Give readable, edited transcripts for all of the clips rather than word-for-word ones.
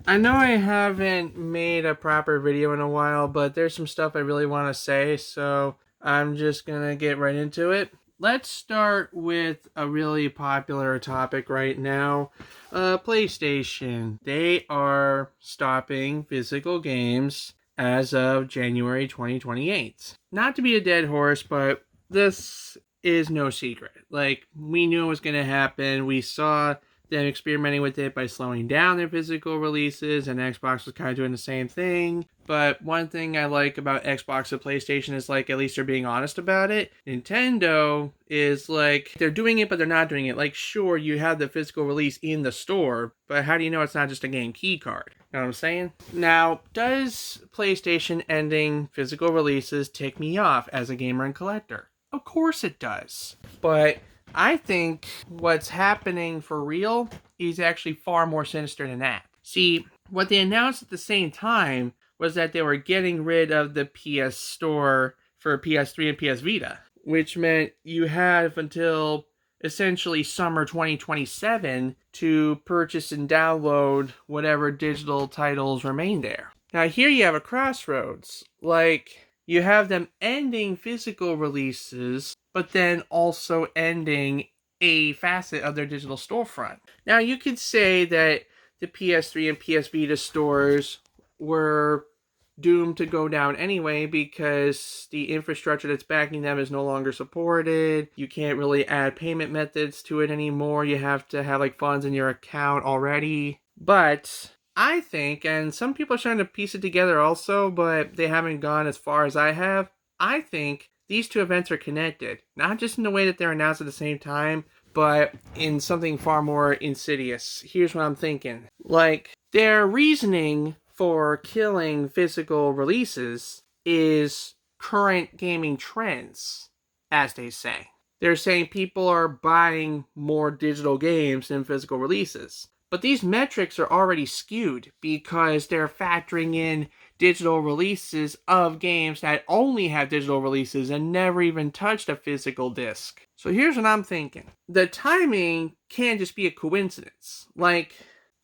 I know I haven't made a proper video in a while, but there's some stuff I really want to say, so I'm just gonna get right into it. Let's start with a really popular topic right now. PlayStation. They are stopping physical games as of January 2028. Not to be a dead horse, but this is no secret. Like, we knew it was going to happen. We saw them experimenting with it by slowing down their physical releases, and Xbox was kind of doing the same thing. But one thing I like about Xbox and PlayStation is, like, at least they're being honest about it. Nintendo is like, they're doing it, but they're not doing it. Like, sure, you have the physical release in the store, but how do you know it's not just a game key card? You know what I'm saying? Now, does PlayStation ending physical releases tick me off as a gamer and collector? Of course it does. But I think what's happening for real is actually far more sinister than that. See, what they announced at the same time was that they were getting rid of the PS Store for PS3 and PS Vita, which meant you have until essentially summer 2027 to purchase and download whatever digital titles remain there. Now here you have a crossroads. Like, you have them ending physical releases, but then also ending a facet of their digital storefront. Now, you could say that the PS3 and PS Vita stores were doomed to go down anyway because the infrastructure that's backing them is no longer supported. You can't really add payment methods to it anymore. You have to have like funds in your account already. But I think, and some people are trying to piece it together also, but they haven't gone as far as I have. I think these two events are connected, not just in the way that they're announced at the same time, but in something far more insidious. Here's what I'm thinking. Like, their reasoning for killing physical releases is current gaming trends, as they say. They're saying people are buying more digital games than physical releases. But these metrics are already skewed because they're factoring in digital releases of games that only have digital releases and never even touched a physical disc. So here's what I'm thinking. The timing can't just be a coincidence. Like,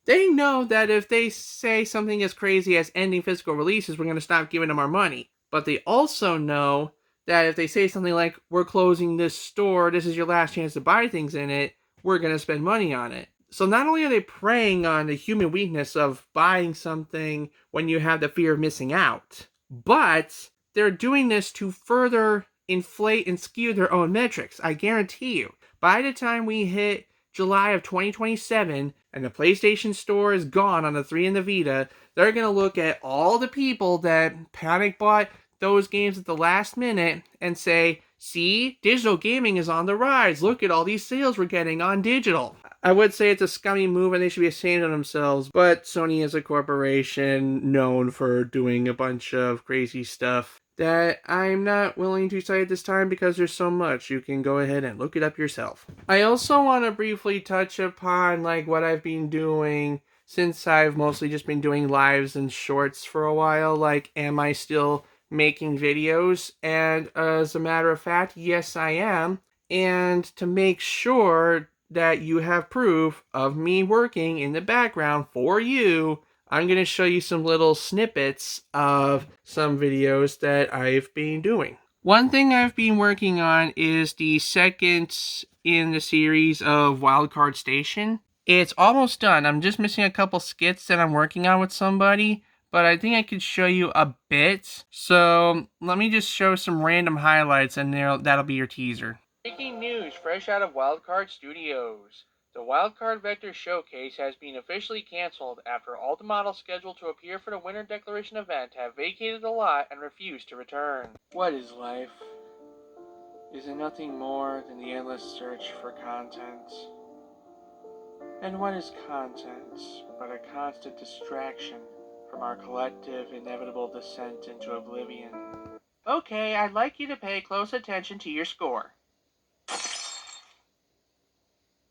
they know that if they say something as crazy as ending physical releases, we're going to stop giving them our money. But they also know that if they say something like, we're closing this store, this is your last chance to buy things in it, we're going to spend money on it. So not only are they preying on the human weakness of buying something when you have the fear of missing out, but they're doing this to further inflate and skew their own metrics. I guarantee you, by the time we hit July of 2027 and the PlayStation Store is gone on the 3 and the Vita, they're going to look at all the people that panic bought those games at the last minute and say, see, digital gaming is on the rise. Look at all these sales we're getting on digital. I would say it's a scummy move and they should be ashamed of themselves, but Sony is a corporation known for doing a bunch of crazy stuff that I'm not willing to cite at this time because there's so much. You can go ahead and look it up yourself. I also want to briefly touch upon like what I've been doing since I've mostly just been doing lives and shorts for a while. Like, am I still making videos? And as a matter of fact, yes, I am. And to make sure that you have proof of me working in the background for you, I'm going to show you some little snippets of some videos that I've been doing. One thing I've been working on is the second in the series of Wildcard Station. It's almost done. I'm just missing a couple skits that I'm working on with somebody, but I think I could show you a bit. So let me just show some random highlights and that'll be your teaser. Breaking news fresh out of Wildcard Studios. The Wildcard Vector Showcase has been officially cancelled after all the models scheduled to appear for the Winter Declaration event have vacated the lot and refused to return. What is life? Is it nothing more than the endless search for content? And what is content but a constant distraction from our collective inevitable descent into oblivion? Okay, I'd like you to pay close attention to your score.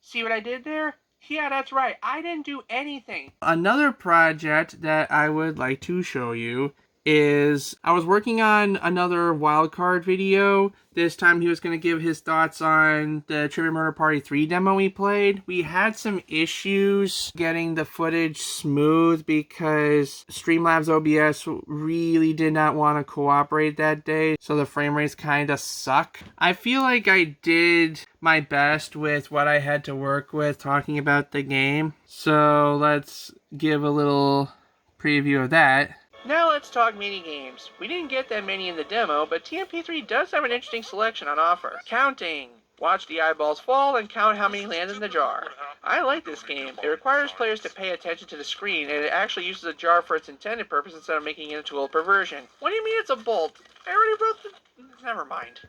See what I did there? Yeah, that's right. I didn't do anything. Another project that I would like to show you is I was working on another wildcard video. This time he was going to give his thoughts on the Trivia Murder Party 3 demo we played. We had some issues getting the footage smooth because Streamlabs OBS really did not want to cooperate that day, so the frame rates kind of suck. I feel like I did my best with what I had to work with talking about the game, so let's give a little preview of that. Now let's talk mini-games. We didn't get that many in the demo, but TMP3 does have an interesting selection on offer. Counting. Watch the eyeballs fall and count how many land in the jar. I like this game. It requires players to pay attention to the screen, and it actually uses a jar for its intended purpose instead of making it into a perversion. What do you mean it's a bolt? I already wrote the... Never mind.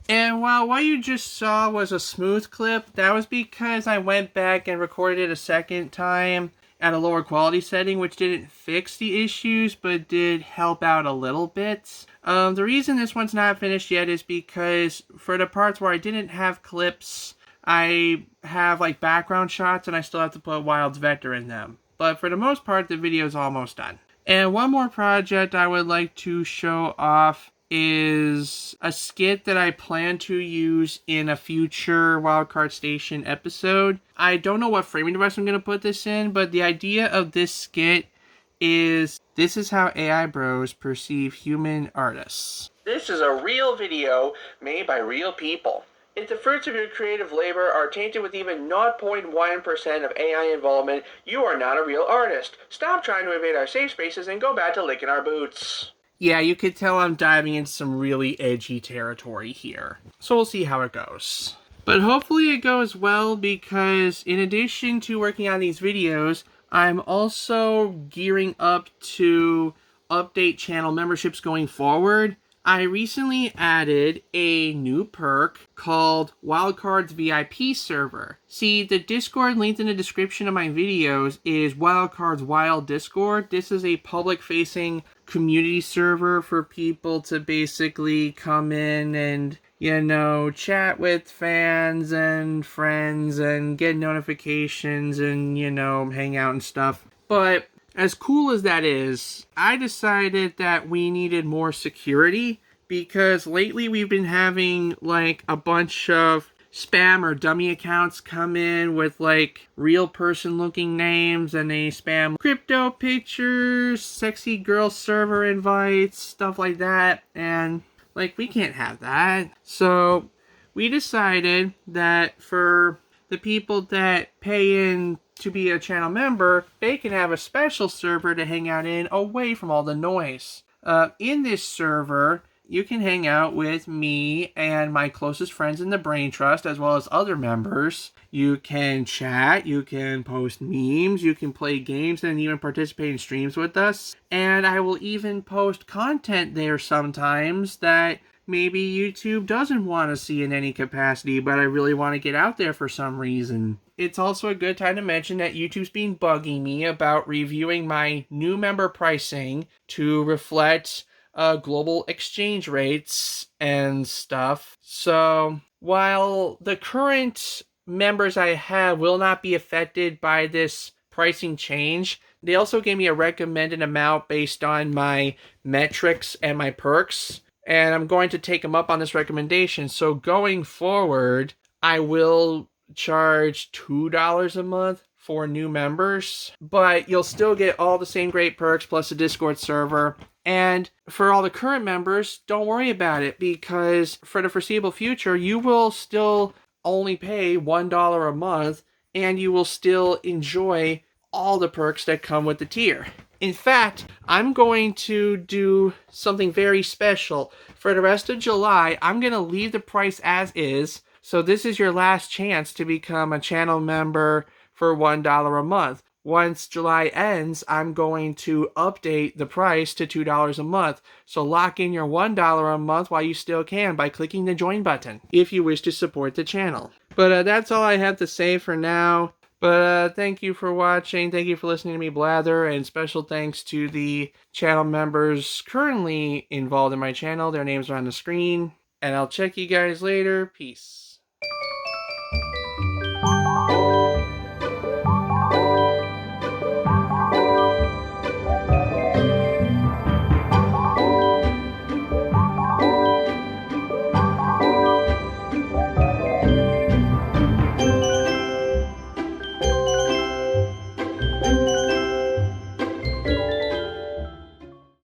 And while what you just saw was a smooth clip, that was because I went back and recorded it a second time at a lower quality setting, which didn't fix the issues, but did help out a little bit. The reason this one's not finished yet is because for the parts where I didn't have clips, I have like background shots and I still have to put Wild's vector in them. But for the most part, the video is almost done. And one more project I would like to show off is a skit that I plan to use in a future Wildcard Station episode. I don't know what framing device I'm going to put this in, but the idea of this skit is this is how AI bros perceive human artists. This is a real video made by real people. If the fruits of your creative labor are tainted with even 0.1% of AI involvement, you are not a real artist. Stop trying to invade our safe spaces and go back to licking our boots. Yeah, you could tell I'm diving into some really edgy territory here. So we'll see how it goes. But hopefully it goes well, because in addition to working on these videos, I'm also gearing up to update channel memberships going forward. I recently added a new perk called Wildcard's VIP server. See, the Discord linked in the description of my videos is Wildcard's Wild Discord. This is a public-facing community server for people to basically come in and, you know, chat with fans and friends and get notifications and, you know, hang out and stuff. But as cool as that is, I decided that we needed more security, because lately we've been having like a bunch of spam or dummy accounts come in with like real person looking names, and they spam crypto pictures, sexy girl server invites, stuff like that, and like we can't have that. So we decided that for the people that pay in to be a channel member, they can have a special server to hang out in away from all the noise. In this server, you can hang out with me and my closest friends in the Brain Trust, as well as other members. You can chat, you can post memes, you can play games, and even participate in streams with us. And I will even post content there sometimes that maybe YouTube doesn't want to see in any capacity, but I really want to get out there for some reason. It's also a good time to mention that YouTube's been bugging me about reviewing my new member pricing to reflect global exchange rates and stuff. So while the current members I have will not be affected by this pricing change, they also gave me a recommended amount based on my metrics and my perks, and I'm going to take them up on this recommendation. So going forward, I will charge $2 a month for new members, but you'll still get all the same great perks plus a Discord server. And for all the current members, don't worry about it, because for the foreseeable future, you will still only pay $1 a month, and you will still enjoy all the perks that come with the tier. In fact, I'm going to do something very special. For the rest of July, I'm going to leave the price as is. So this is your last chance to become a channel member for $1 a month. Once July ends, I'm going to update the price to $2 a month. So lock in your $1 a month while you still can by clicking the join button if you wish to support the channel. But that's all I have to say for now. But thank you for watching. Thank you for listening to me blather. And special thanks to the channel members currently involved in my channel. Their names are on the screen. And I'll check you guys later. Peace.